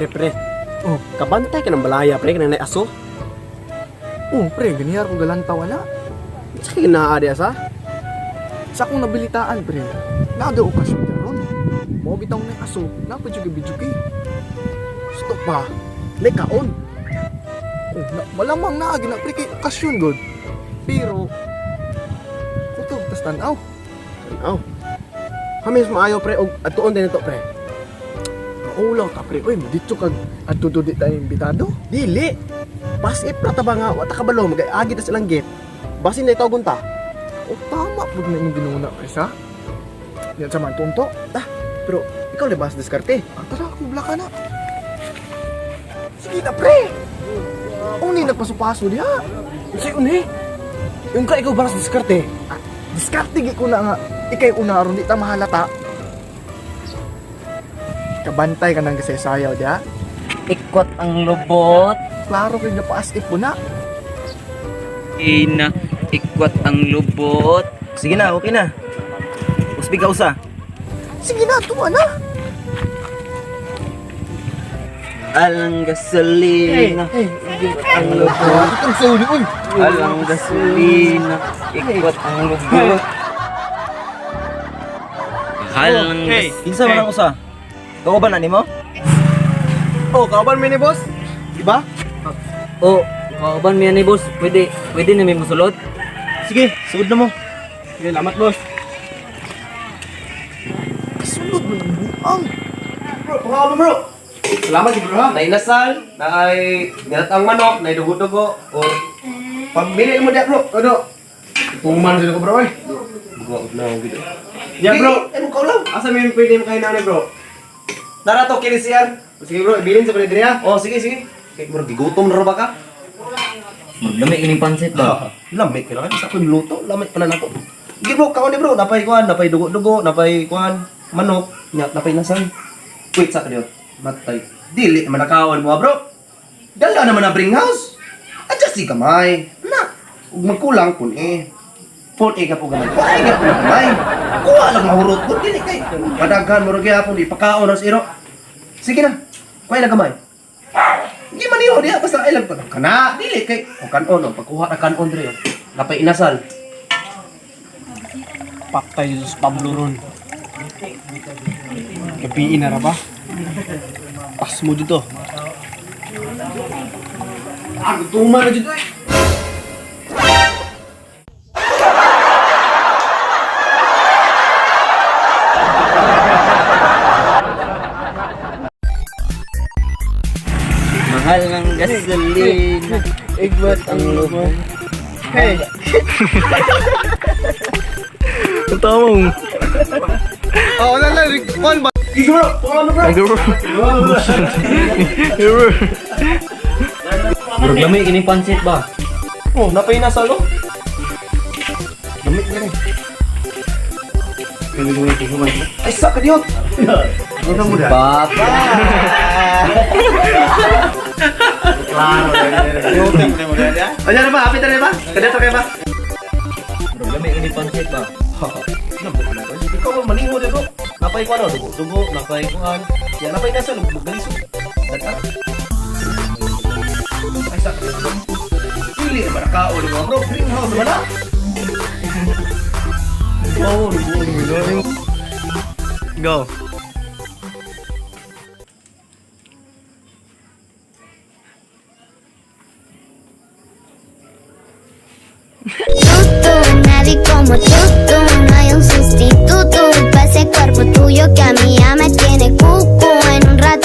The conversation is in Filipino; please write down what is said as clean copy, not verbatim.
pre. Oh, kabantay ka ng balaya, pre, kanang aso. Oh, pre, ganiyar ko galantaw na. Sa kinaari asa? Sa akong nabilitaan, pre, naga okasyon karon. Mo bitaw na aso, napadjugi-bidjugi. Gusto pa, may kaon. Oh, malamang naagi na, pre, kay okasyon god. Pero, kutog, tas tanaw. Tanaw. Kami maayo, pre, og atuon din ito, pre. Ulaw ta, pre. Uy, dito kag adto di tayo imbitado. Dili. Pasip na taba nga, wata kabalo, mag-agi ta silang gate. Basin na itaw gunta. O tama po na inyong ginuna, pre, sa? Yan sa man tunto. Pero, ikaw libas diskarte. Tara, kubla ka na. Sige na, pre. Uni nagpasupaso diha. Kasi uni. Yung ka ikaw balas diskarte. Diskarte gi ko na nga. Ikay una aron di ta mahalata. Kabantay ka nang sayaw diha. Ikot ang lubot. Klaro kay napaasip mo na. Ina, ikwat ang lubot. Sige na, okay na. Uspi ka usa. Sige na, tuwa na. Alang gasolina. Ang lubot. Ang sauli, uy. Alang gasolina. Ikwat ang lubot. Alang Kinsa man ang usa? Kauban na nimo? Oh, kaban mi ni boss. Diba? Oh, kauban miyan ni boss. Pwede na may musulod. Sige, sugod na mo. Sige, lamat boss. Kasulod mo ng buang. Bro, pangalan bro. Salamat bro ha. Nainasal, naay nilatang manok, naay dugo-dugo, o pambili mo diya bro. Ano? Puman sila ko bro eh. Dugo na ang gitu. Ya bro, mo ka lang. Asa may pwede mo kain na bro? Tara to kilisian. Sige bro, ibilin sa pwede niya. Oh, sige sige. Kay bro, gigutom na ba ka? Lami ining pansit ba? Lamig ka na sa akong luto, lamig pa na ako. Sige bro, kaon ni bro, napay kuan, napay dugo-dugo, napay kuan, manok, napay nasal. Wait sa kanyo. Matay. Dili naman nakaon mo, bro. Dala naman na bring house. Adjust si kamay. Na, ug magkulang kun eh. Pon ka po gamay. Ay, ka po gamay. Kuha lang mahurot ko dili kay. Padaghan mo ra gyapon ipakaon sa iro. Sige na. Kuha na gamay. Di man niyo diha basta ilang pa kana dili kay o kanon o pagkuha ra kanon dre. Napay inasal. Paktay Jesus Pablo ron. Gabiin na ra ba? Pas mo dito. Tuman na dito eh. Mahal ng gasolina. Igwat ang lubot. Hey! Ang tamang. Oh, wala na. Juan ba? Sige bro, pangalan bro. Bro, lami ining pansit ba? Oh, napay inasal no? Lamig na rin. Ay, sak ka diyo! Ano mo na? Papa! Ano na ba? Apit na ba? Kadito kayo ba? Bro, lami ining pansit ba? Ikaw ba maliho din bro? Napay ko ano? Dugo, napay kuhan. Yan, napay nasa lubog. Galiso. Data. Ay, sak. Pili naman nakaon mo bro. Greenhouse naman na. Oh, Go. Tú, nadie como tú.